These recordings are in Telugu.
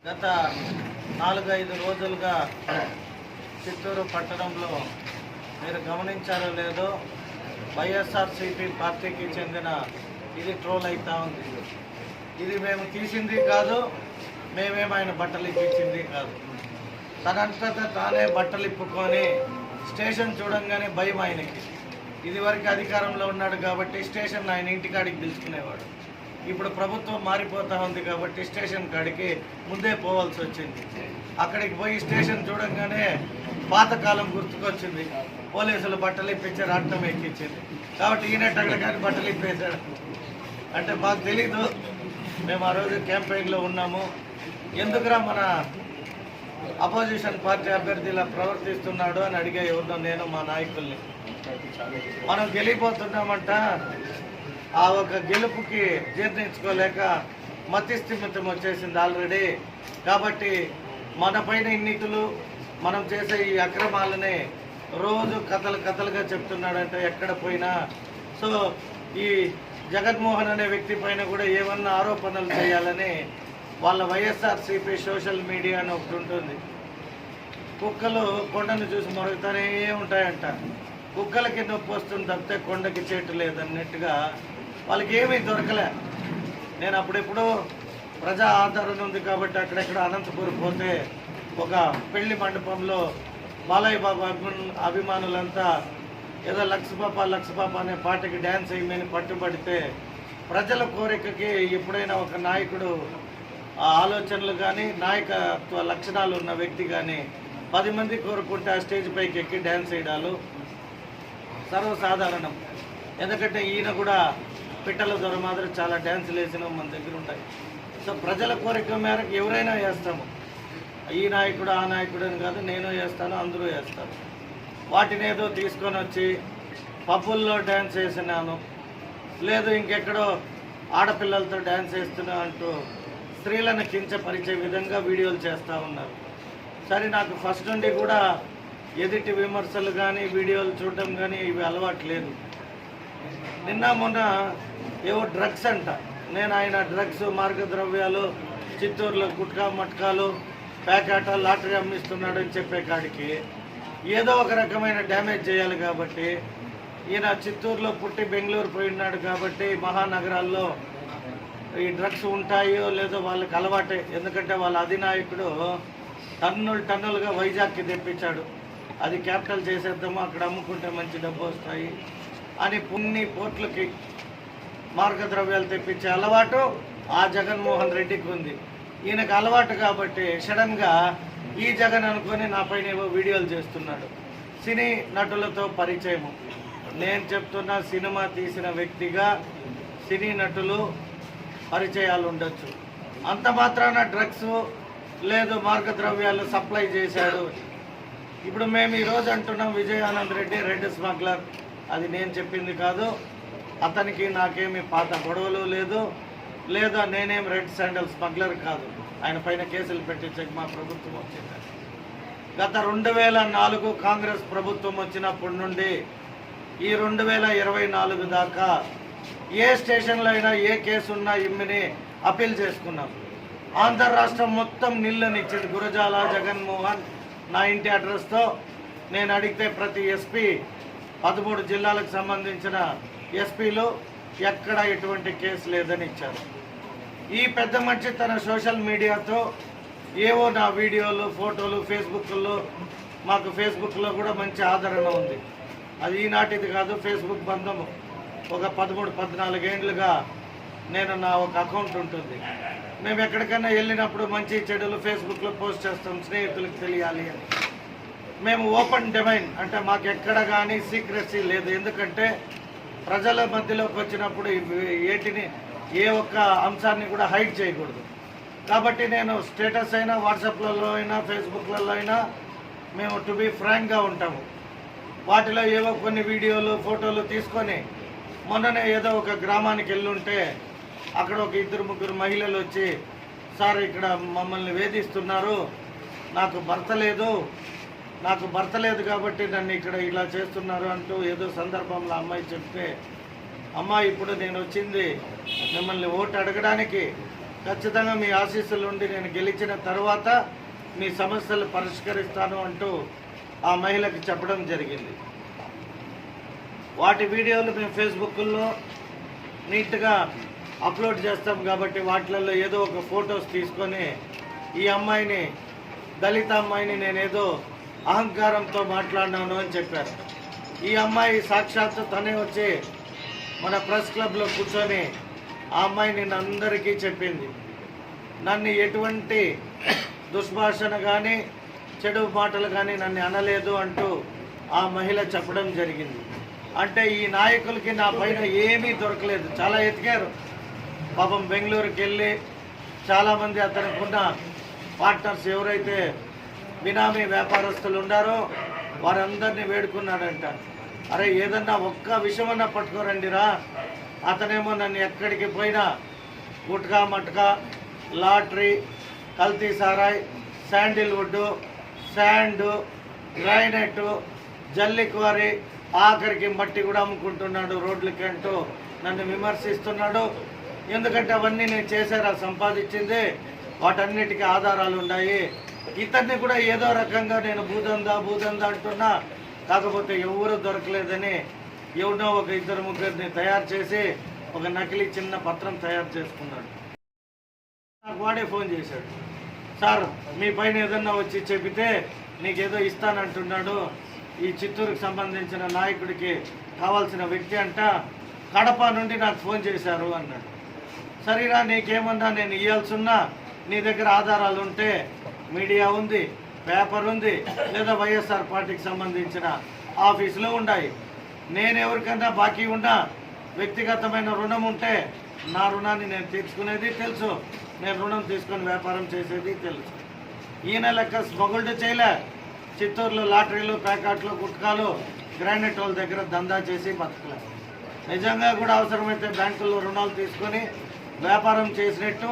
గత 4-5 రోజులుగా చిత్తూరు పట్టణంలో మీరు గమనించారో లేదో వైఎస్ఆర్సీపీ పార్టీకి చెందిన ఇది ట్రోల్ అవుతా ఉంది. ఇది మేము తీసింది కాదు, మేమేం ఆయన బట్టలు ఇప్పించింది కాదు. తనంతట తానే బట్టలు ఇప్పుకొని స్టేషన్ చూడంగానే భయం ఆయనకి. ఇదివరకు అధికారంలో ఉన్నాడు కాబట్టి స్టేషన్ ఆయన ఇంటికాడికి పిలుచుకునేవాడు. ఇప్పుడు ప్రభుత్వం మారిపోతూ ఉంది కాబట్టి స్టేషన్ కాడికి ముందే పోవాల్సి వచ్చింది. అక్కడికి పోయి స్టేషన్ చూడంగానే పాతకాలం గుర్తుకొచ్చింది. పోలీసులు బట్టలు ఇప్పించారు, అట్టం ఎక్కించింది కాబట్టి ఈయన టగడగాని బట్టలు ఇప్పేశాడు. అంటే మాకు తెలీదు, మేము ఆ రోజు క్యాంపెయిన్లో ఉన్నాము. ఎందుకురా మన అపోజిషన్ పార్టీ అభ్యర్థి ఇలా ప్రవర్తిస్తున్నాడు అని అడిగా ఎవరినో నేను మా నాయకుల్ని. మనం గెలిపోతున్నామంట, ఆ ఒక గెలుపుకి జీర్ణించుకోలేక మతిస్థిమితం వచ్చేసింది ఆల్రెడీ. కాబట్టి మన పైన ఇన్నితులు మనం చేసే ఈ అక్రమాలని రోజు కథలుగా చెప్తున్నాడంటే ఎక్కడ పోయినా. సో ఈ జగన్మోహన్ అనే వ్యక్తి పైన కూడా ఏమన్నా ఆరోపణలు చేయాలని వాళ్ళ వైఎస్ఆర్సీపీ సోషల్ మీడియా అని ఒకటి ఉంటుంది. కుక్కలు కొండను చూసి మరుగుతూనే ఉంటాయంట. కుక్కలకి నొప్పి వస్తుంది తప్పితే కొండకి చేటు లేదన్నట్టుగా వాళ్ళకి ఏమీ దొరకలే. నేను అప్పుడెప్పుడో ప్రజా ఆదరణ ఉంది కాబట్టి అక్కడెక్కడ అనంతపూర్ పోతే ఒక పెళ్లి మండపంలో బాలయ్య బాబు అభిమానులంతా ఏదో లక్ష పాప అనే పాటకి డ్యాన్స్ వేయమని పట్టుబడితే ప్రజల కోరికకి ఎప్పుడైనా ఒక నాయకుడు ఆ ఆలోచనలు కానీ నాయకత్వ లక్షణాలు ఉన్న వ్యక్తి కానీ 10 మంది కోరుకుంటే ఆ స్టేజ్ పైకి ఎక్కి డ్యాన్స్ వేయడాలు సర్వసాధారణం. ఎందుకంటే ఈయన కూడా పిట్టల దొర మాదిరి చాలా డ్యాన్సులు వేసినా మన దగ్గర ఉంటాయి. సో ప్రజల కోరిక మేరకు ఎవరైనా వేస్తాము. ఈ నాయకుడు ఆ నాయకుడు అని కాదు, నేను వేస్తాను, అందరూ వేస్తారు. వాటిని ఏదో తీసుకొని వచ్చి పబ్బుల్లో డ్యాన్స్ వేసినాను, లేదు ఇంకెక్కడో ఆడపిల్లలతో డ్యాన్స్ వేస్తున్నా అంటూ స్త్రీలను కించపరిచే విధంగా వీడియోలు చేస్తూ ఉన్నారు. సరే, నాకు ఫస్ట్ నుండి కూడా ఎదుటి విమర్శలు కానీ వీడియోలు చూడడం కానీ ఇవి అలవాటు లేదు. నిన్న మొన్న ఏవో డ్రగ్స్ అంట, నేను ఆయన డ్రగ్స్ మార్గద్రవ్యాలు చిత్తూరులో గుట్కా మట్కాలు ప్యాకెట్ లాటరీ అమ్మిస్తున్నాడు అని చెప్పే కాడికి ఏదో ఒక రకమైన డ్యామేజ్ చేయాలి. కాబట్టి ఈయన చిత్తూరులో పుట్టి బెంగళూరు పోయినాడు కాబట్టి మహానగరాల్లో ఈ డ్రగ్స్ ఉంటాయో లేదో వాళ్ళకి అలవాటే. ఎందుకంటే వాళ్ళ అధినాయకుడు టన్నులుగా వైజాగ్కి తెప్పించాడు. అది క్యాపిటల్ చేసేద్దాము, అక్కడ అమ్ముకుంటే మంచి డబ్బు వస్తాయి అని పున్ని పోర్ట్లకి మార్గద్రవ్యాలు తెప్పించే అలవాటు ఆ జగన్మోహన్ రెడ్డికి ఉంది. ఈయనకు అలవాటు కాబట్టి సడన్గా ఈ జగన్ అనుకొని నా పైన ఏవో వీడియోలు చేస్తున్నాడు. సినీ నటులతో పరిచయము. నేను చెప్తున్నా, సినిమా తీసిన వ్యక్తిగా సినీ నటులు పరిచయాలు ఉండొచ్చు. అంత మాత్రాన డ్రగ్స్ లేదు మార్గద్రవ్యాలు సప్లై చేశాడు. ఇప్పుడు మేము ఈరోజు అంటున్నాం విజయానంద్ రెడ్డి రెడ్ స్మగ్లర్. అది నేను చెప్పింది కాదు. అతనికి నాకేమి పాత గొడవలు లేదు, లేదా నేనేం రెడ్ శాండల్ స్మగ్లర్ కాదు. ఆయన పైన కేసులు పెట్టించక మా ప్రభుత్వం వచ్చింది. గత 2004 కాంగ్రెస్ ప్రభుత్వం వచ్చినప్పటి నుండి ఈ 2024 దాకా ఏ స్టేషన్లో అయినా ఏ కేసు ఉన్నా ఇమ్మిని అప్పీల్ చేసుకున్నాం. ఆంధ్ర రాష్ట్రం మొత్తం నిల్లనిచ్చింది. గురజాల జగన్మోహన్ నా ఇంటి అడ్రస్తో నేను అడిగితే ప్రతి ఎస్పీ 13 జిల్లాలకు సంబంధించిన ఎస్పీలు ఎక్కడ ఎటువంటి కేసు లేదని ఇచ్చారు. ఈ పెద్ద మనిషి తన సోషల్ మీడియాతో ఏవో నా వీడియోలు ఫోటోలు ఫేస్బుక్లో, మాకు ఫేస్బుక్లో కూడా మంచి ఆదరణ ఉంది. అది ఈనాటిది కాదు, ఫేస్బుక్ బంధం ఒక 13-14 ఏళ్ళుగా నేను నా ఒక అకౌంట్ ఉంటుంది. మేము ఎక్కడికైనా వెళ్ళినప్పుడు మంచి చెడులు ఫేస్బుక్లో పోస్ట్ చేస్తాం, స్నేహితులకు తెలియాలి అని. మేము ఓపెన్ డొమైన్, అంటే మాకు ఎక్కడ కానీ సీక్రెసీ లేదు. ఎందుకంటే ప్రజల మధ్యలోకి వచ్చినప్పుడు ఏ ఒక్క అంశాన్ని కూడా హైడ్ చేయకూడదు. కాబట్టి నేను స్టేటస్ అయినా వాట్సాప్లలో అయినా ఫేస్బుక్లలో అయినా మేము టు బీ ఫ్రాంక్గా ఉంటాము. వాటిలో ఏవో కొన్ని వీడియోలు ఫోటోలు తీసుకొని మొన్ననే ఏదో ఒక గ్రామానికి వెళ్ళుంటే అక్కడ ఒక 2-3 మహిళలు వచ్చి, సార్ ఇక్కడ మమ్మల్ని వేధిస్తున్నారు, నాకు భర్త లేదు కాబట్టి నన్ను ఇక్కడ ఇలా చేస్తున్నారు అంటూ ఏదో సందర్భంలో అమ్మాయి చెప్తే, అమ్మ ఇప్పుడు నేను వచ్చింది మిమ్మల్ని ఓటు అడగడానికి, ఖచ్చితంగా మీ ఆశీస్సుల నుండి నేను గెలిచిన తర్వాత మీ సమస్యలు పరిష్కరిస్తాను అంటూ ఆ మహిళకి చెప్పడం జరిగింది. వాటి వీడియోలు మేము ఫేస్బుక్లో నీట్గా అప్లోడ్ చేస్తాం కాబట్టి వాటిలలో ఏదో ఒక ఫొటోస్ తీసుకొని ఈ అమ్మాయిని, దళిత అమ్మాయిని నేనేదో అహంకారంతో మాట్లాడినాను అని చెప్పారు. ఈ అమ్మాయి సాక్షాత్తు తనే వచ్చి మన ప్రెస్ క్లబ్లో కూర్చొని ఆ అమ్మాయి నిన్ను అందరికీ చెప్పింది. నన్ను ఎటువంటి దుష్భాషణ కానీ చెడు మాటలు కానీ నన్ను అనలేదు అంటూ ఆ మహిళ చెప్పడం జరిగింది. అంటే ఈ నాయకులకి నా పైన ఏమీ దొరకలేదు. చాలా ఎతికారు. పాపం బెంగళూరుకి వెళ్ళి చాలామంది అతనికున్న పార్ట్నర్స్ ఎవరైతే బినామీ వ్యాపారస్తులు ఉన్నారో వారందరినీ వేడుకున్నాడంట. అరే ఏదన్నా ఒక్క విషయమన్నా పట్టుకోరండిరా. అతనేమో నన్ను ఎక్కడికి పోయినా గుట్కా మట్కా, లాటరీ, కల్తీ సారాయ్, శాండిల్వుడ్, శాండ్, గ్రైనైట్, జల్లి క్వారీ, ఆఖరికి మట్టి కూడా అమ్ముకుంటున్నాడు రోడ్లకి అంటూ నన్ను విమర్శిస్తున్నాడు. ఎందుకంటే అవన్నీ నేను చేశారా, సంపాదించింది, వాటన్నిటికీ ఆధారాలు ఉన్నాయి. ఇతన్ని కూడా ఏదో రకంగా నేను భూదందా అంటున్నా. కాకపోతే ఎవరు దొరకలేదని ఎవరినో ఒక ఇద్దరు ముగ్గురిని తయారు చేసి ఒక నకిలీ చిన్న పత్రం తయారు చేసుకున్నాడు. నాకు వాడే ఫోన్ చేశాడు. సార్ మీ పైన ఏదన్నా వచ్చి చెబితే నీకేదో ఇస్తానంటున్నాడు. ఈ చిత్తూరుకు సంబంధించిన నాయకుడికి కావాల్సిన వ్యక్తి అంట, కడప నుండి నాకు ఫోన్ చేశారు అన్నాడు. సరేనా, నీకేమన్నా నేను ఇవ్వాల్సున్నా నీ దగ్గర ఆధారాలు ఉంటే మీడియా ఉంది, పేపర్ ఉంది, లేదా వైఎస్ఆర్ పార్టీకి సంబంధించిన ఆఫీసులో ఉన్నాయి. నేను ఎవరికన్నా బాకీ ఉన్నా వ్యక్తిగతమైన రుణం ఉంటే నా రుణాన్ని నేను తీర్చుకునేది తెలుసు. నేను రుణం తీసుకొని వ్యాపారం చేసేది తెలుసు. ఈయన లెక్క స్మగుల్డ్ చేయలే. చిత్తూరులో లాటరీలు, ప్యాకెట్లు, గుట్కాలు, గ్రానైట్ వాళ్ళ దగ్గర దందా చేసి బతకలే. నిజంగా కూడా అవసరమైతే బ్యాంకుల్లో రుణాలు తీసుకొని వ్యాపారం చేసినట్టు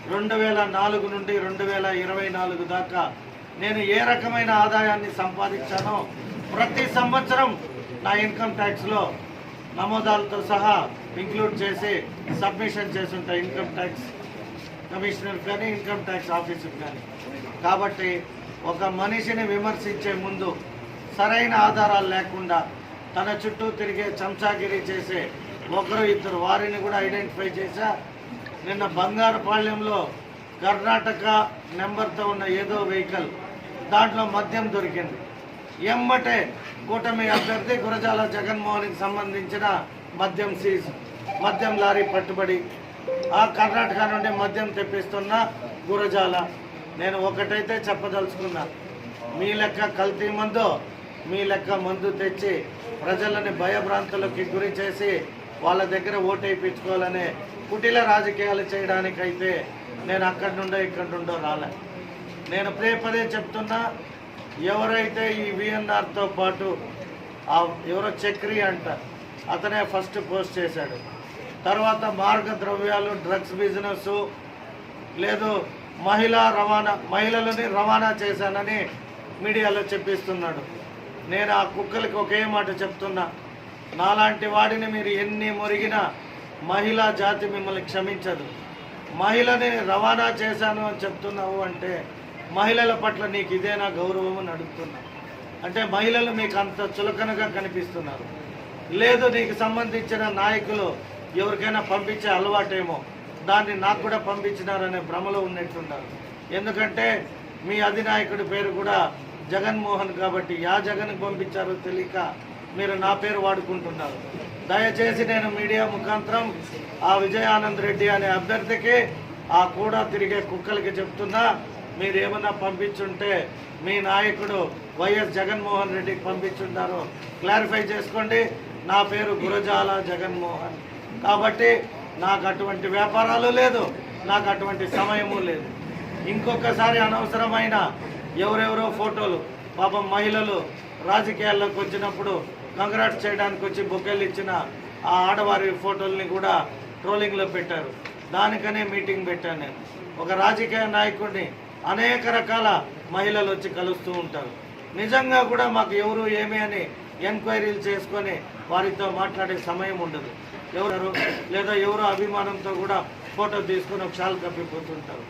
2004 నుండి 2024 దాకా నేను ఏ రకమైన ఆదాయాన్ని సంపాదించానో ప్రతి సంవత్సరం నా ఇన్కమ్ ట్యాక్స్లో నమోదాలతో సహా ఇంక్లూడ్ చేసి సబ్మిషన్ చేస్తుంటా ఇన్కమ్ ట్యాక్స్ కమిషనర్ కానీ ఇన్కమ్ ట్యాక్స్ ఆఫీసర్ కానీ. కాబట్టి ఒక మనిషిని విమర్శించే ముందు సరైన ఆధారాలు లేకుండా తన చుట్టూ తిరిగే చంచాగిరి చేసే ఒకరు ఇద్దరు వారిని కూడా ఐడెంటిఫై చేశా. నిన్న బంగారుపాళ్యంలో కర్ణాటక నెంబర్తో ఉన్న ఏదో వెహికల్, దాంట్లో మద్యం దొరికింది. ఎమ్మటే కూటమి అభ్యర్థి గురజాల జగన్మోహన్కి సంబంధించిన మద్యం సీజ్, మద్యం లారీ పట్టుబడి ఆ కర్ణాటక నుండి మద్యం తెప్పిస్తున్న గురజాల. నేను ఒకటైతే చెప్పదలుచుకున్నా, మీ లెక్క కల్తీ మందు, మీ లెక్క మందు తెచ్చి ప్రజలని భయభ్రాంతులకి గురి చేసి వాళ్ళ దగ్గర ఓటేయించుకోవాలనే కుటిల రాజకీయాలు చేయడానికైతే నేను అక్కడి నుండో ఇక్కడి నుండో రాలే. నేను పదే చెప్తున్నా, ఎవరైతే ఈ విఎన్ఆర్తో పాటు ఎవరో చక్రి అంట అతనే ఫస్ట్ పోస్ట్ చేశాడు. తర్వాత మార్గ ద్రవ్యాలు, డ్రగ్స్ బిజినెస్, లేదు మహిళలని రవాణా చేశానని మీడియాలో చెప్పిస్తున్నాడు. నేను ఆ కుక్కలకి ఒకే మాట చెప్తున్నా, నాలాంటి వాడిని మీరు ఎన్ని మురిగినా మహిళా జాతి మిమ్మల్ని క్షమించదు. మహిళని రవాణా చేశాను అని చెప్తున్నావు అంటే మహిళల పట్ల నీకు ఇదేనా గౌరవం అని అడుగుతున్నా. అంటే మహిళలు మీకు అంత చులకనగా కనిపిస్తున్నారు. లేదు నీకు సంబంధించిన నాయకులు ఎవరికైనా పంపించే అలవాటేమో, దాన్ని నాకు కూడా పంపించినారనే భ్రమలో ఉన్నట్టున్నారు. ఎందుకంటే మీ అధినాయకుడి పేరు కూడా జగన్మోహన్ కాబట్టి యా జగన్కి పంపించారో తెలియక మీరు నా పేరు వాడుకుంటున్నారు. దయచేసి నేను మీడియా ముఖాంతరం ఆ విజయానంద్ రెడ్డి అనే అభ్యర్థికి, ఆ కూడా తిరిగే కుక్కలకి చెప్తున్నా, మీరు ఏమన్నా పంపించుంటే మీ నాయకుడు వైఎస్ జగన్మోహన్ రెడ్డికి పంపించుంటారో క్లారిఫై చేసుకోండి. నా పేరు గురజాల జగన్మోహన్ కాబట్టి నాకు అటువంటి వ్యాపారాలు లేదు, నాకు అటువంటి సమయము లేదు. ఇంకొకసారి అనవసరమైన ఎవరెవరో ఫోటోలు, పాపం మహిళలు రాజకీయాల్లోకి వచ్చినప్పుడు కంగ్రాట్స్ చేయడానికి వచ్చి బొకేలు ఇచ్చిన ఆ ఆడవారి ఫోటోల్ని కూడా ట్రోలింగ్లో పెట్టారు. దానికనే మీటింగ్ పెట్టాను నేను. ఒక రాజకీయ నాయకుడిని అనేక రకాల మహిళలు వచ్చి కలుస్తూ ఉంటారు. నిజంగా కూడా మాకు ఎవరు ఏమి అని ఎంక్వైరీలు చేసుకొని వారితో మాట్లాడే సమయం ఉండదు. ఎవరు లేదా ఎవరో అభిమానంతో కూడా ఫోటో తీసుకొని ఒక షాల్ కప్పిపోతుంటారు.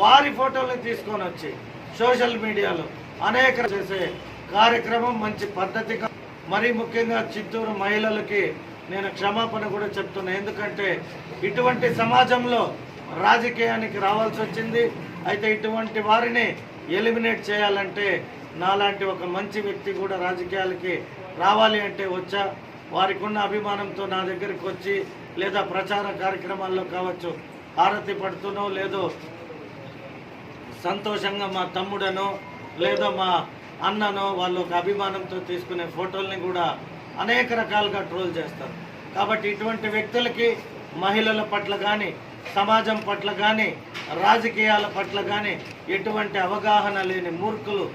వారి ఫోటోలను తీసుకొని వచ్చి సోషల్ మీడియాలో అనేక చేసే కార్యక్రమం మంచి పద్ధతిగా, మరీ ముఖ్యంగా చిత్తూరు మహిళలకి నేను క్షమాపణ కూడా చెప్తున్నా. ఎందుకంటే ఇటువంటి సమాజంలో రాజకీయానికి రావాల్సి వచ్చింది. అయితే ఇటువంటి వారిని ఎలిమినేట్ చేయాలంటే నాలాంటి ఒక మంచి వ్యక్తి కూడా రాజకీయాలకి రావాలి అంటే వచ్చా. వారికి ఉన్న అభిమానంతో నా దగ్గరికి వచ్చి లేదా ప్రచార కార్యక్రమాల్లో కావచ్చు హారతి పడుతునో లేదో సంతోషంగా మా తమ్ముడనో లేదో మా అన్ననో వాళ్ళు ఒక అభిమానంతో తీసుకునే ఫోటోల్ని కూడా అనేక రకాలుగా ట్రోల్ చేస్తారు. కాబట్టి ఇటువంటి వ్యక్తులకి మహిళల పట్ల కానీ సమాజం పట్ల కానీ రాజకీయాల పట్ల కానీ ఎటువంటి అవగాహన లేని మూర్ఖులు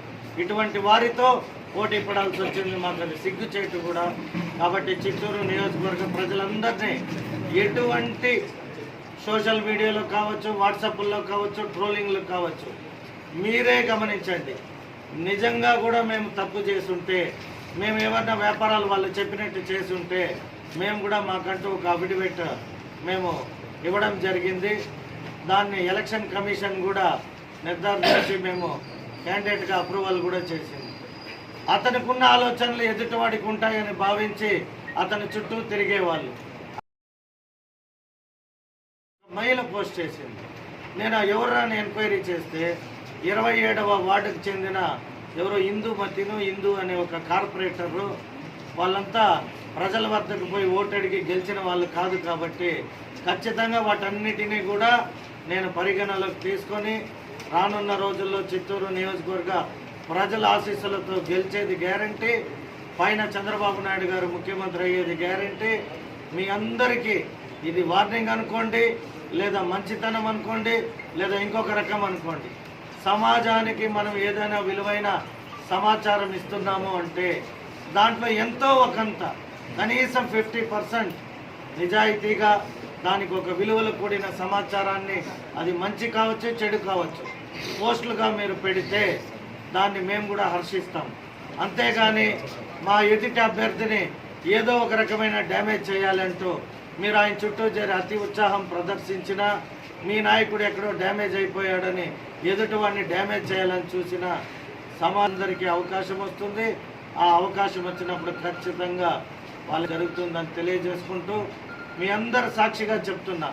ఇటువంటి వారితో పోటీ పడాల్సి వచ్చింది. మాకు అది సిగ్గుచేటు కూడా. కాబట్టి చిత్తూరు నియోజకవర్గ ప్రజలందరినీ ఎటువంటి సోషల్ మీడియాలో కావచ్చు, వాట్సాప్లో కావచ్చు, ట్రోలింగ్లో కావచ్చు మీరే గమనించండి. నిజంగా కూడా మేము తప్పు చేసుంటే, మేము ఏమన్నా వ్యాపారాలు వాళ్ళు చెప్పినట్టు చేసుంటే మేము కూడా మాకంటూ ఒక అఫిడవిట్ మేము ఇవ్వడం జరిగింది. దాన్ని ఎలక్షన్ కమిషన్ కూడా నిర్ధారించి మేము క్యాండిడేట్గా అప్రూవల్ కూడా చేసింది. అతనికున్న ఆలోచనలు ఎదుటివాడికి ఉంటాయని భావించి అతని చుట్టూ తిరిగేవాళ్ళు. మహిళ పోస్ట్ చేసింది. నేను ఎవరాని ఎంక్వైరీ చేస్తే 27వ వార్డుకు చెందిన ఎవరో హిందూ అనే ఒక కార్పొరేటరు, వాళ్ళంతా ప్రజల వద్దకు పోయి ఓటు అడిగి గెలిచిన వాళ్ళు కాదు. కాబట్టి ఖచ్చితంగా వాటన్నిటినీ కూడా నేను పరిగణలోకి తీసుకొని రానున్న రోజుల్లో చిత్తూరు నియోజకవర్గ ప్రజల ఆశీస్సులతో గెలిచేది గ్యారంటీ. పైన చంద్రబాబు నాయుడు గారు ముఖ్యమంత్రి అయ్యేది గ్యారంటీ. మీ అందరికీ ఇది వార్నింగ్ అనుకోండి, లేదా మంచితనం అనుకోండి, లేదా ఇంకొక రకం అనుకోండి. సమాజానికి మనం ఏదైనా విలువైన సమాచారం ఇస్తున్నాము అంటే దాంట్లో ఎంతో ఒకంత కనీసం 50% నిజాయితీగా దానికి ఒక విలువలు కూడిన సమాచారాన్ని, అది మంచి కావచ్చు చెడు కావచ్చు, పోస్టులుగా మీరు పెడితే దాన్ని మేము కూడా హర్షిస్తాం. అంతేగాని మా ఎదుటి అభ్యర్థిని ఏదో ఒక రకమైన డ్యామేజ్ చేయాలంటూ మీరు ఆయన చుట్టూ చేరి అతి ఉత్సాహం ప్రదర్శించినా, మీ నాయకుడు ఎక్కడో డ్యామేజ్ అయిపోయాడని ఎదుటి వాడిని డ్యామేజ్ చేయాలని చూసిన సమాజందరికీ అవకాశం వస్తుంది. ఆ అవకాశం వచ్చినప్పుడు ఖచ్చితంగా వాళ్ళు జరుగుతుందని తెలియజేసుకుంటూ మీ అందరు సాక్షిగా చెప్తున్నా,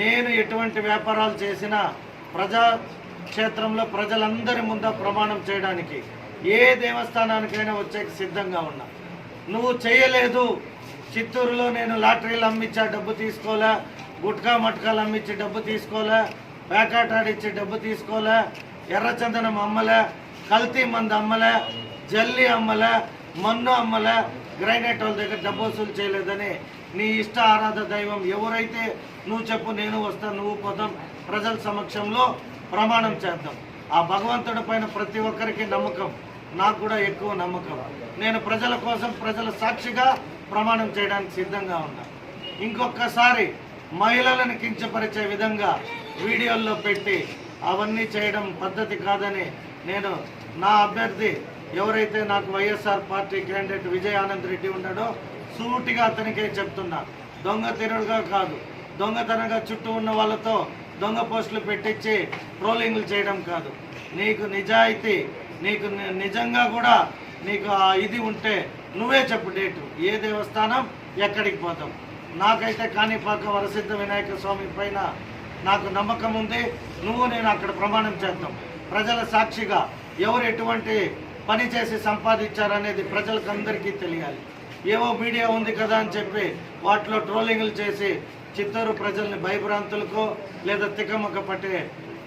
నేను ఎటువంటి వ్యాపారాలు చేసినా ప్రజాక్షేత్రంలో ప్రజలందరి ముందు ప్రమాణం చేయడానికి ఏ దేవస్థానానికైనా వచ్చే సిద్ధంగా ఉన్నా. నువ్వు చేయలేదు, చిత్తూరులో నేను లాటరీలు అమ్మించా డబ్బు తీసుకోలే, గుట్కా మట్కాలు అమ్మించి డబ్బు తీసుకోలే, ప్యాకాట్ ఆడిచ్చి డబ్బు తీసుకోలే, ఎర్రచందనం అమ్మలే, కల్తీ మందు అమ్మలే, జల్లి అమ్మలే, మన్ను అమ్మలే, గ్రైనేట్ వాళ్ళ దగ్గర డబ్బు వసూలు చేయలేదని నీ ఇష్ట ఆరాధ దైవం ఎవరైతే నువ్వు చెప్పు, నేను వస్తా, నువ్వు పోతాం, ప్రజల సమక్షంలో ప్రమాణం చేద్దాం. ఆ భగవంతుడి పైన ప్రతి ఒక్కరికి నమ్మకం, నాకు కూడా ఎక్కువ నమ్మకం. నేను ప్రజల కోసం ప్రజల సాక్షిగా ప్రమాణం చేయడానికి సిద్ధంగా ఉన్నా. ఇంకొకసారి మహిళలను కించపరిచే విధంగా వీడియోల్లో పెట్టి అవన్నీ చేయడం పద్ధతి కాదని నేను నా అభ్యర్థి ఎవరైతే నాకు వైఎస్ఆర్ పార్టీ క్యాండిడేట్ విజయ్ ఆనంద్ రెడ్డి ఉన్నాడో సూటిగా అతనికే చెప్తున్నా. దొంగ తిరుగుడుగా కాదు, దొంగతనంగా చుట్టూ ఉన్న వాళ్ళతో దొంగ పోస్టులు పెట్టించి ట్రోలింగ్లు చేయడం కాదు. నీకు నిజాయితీ, నీకు నిజంగా కూడా నీకు ఇది ఉంటే నువ్వే చెప్పు డేటు, ఏ దేవస్థానం, ఎక్కడికి పోతాం. నాకైతే కాణిపాక వరసిద్ధ వినాయక స్వామి పైన నాకు నమ్మకం ఉంది. నేను అక్కడ ప్రమాణం చేద్దాం. ప్రజల సాక్షిగా ఎవరు ఎటువంటి పని చేసి సంపాదించారనేది ప్రజలకు అందరికీ తెలియాలి. ఏవో మీడియా ఉంది కదా అని చెప్పి వాటిలో ట్రోలింగ్లు చేసి చిత్తూరు ప్రజల్ని భయభ్రాంతులకు లేదా తికమక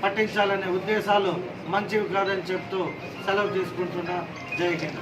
పట్టించాలనే ఉద్దేశాలు మంచివి కాదని చెప్తూ సెలవు తీసుకుంటున్నా. జై హింద్.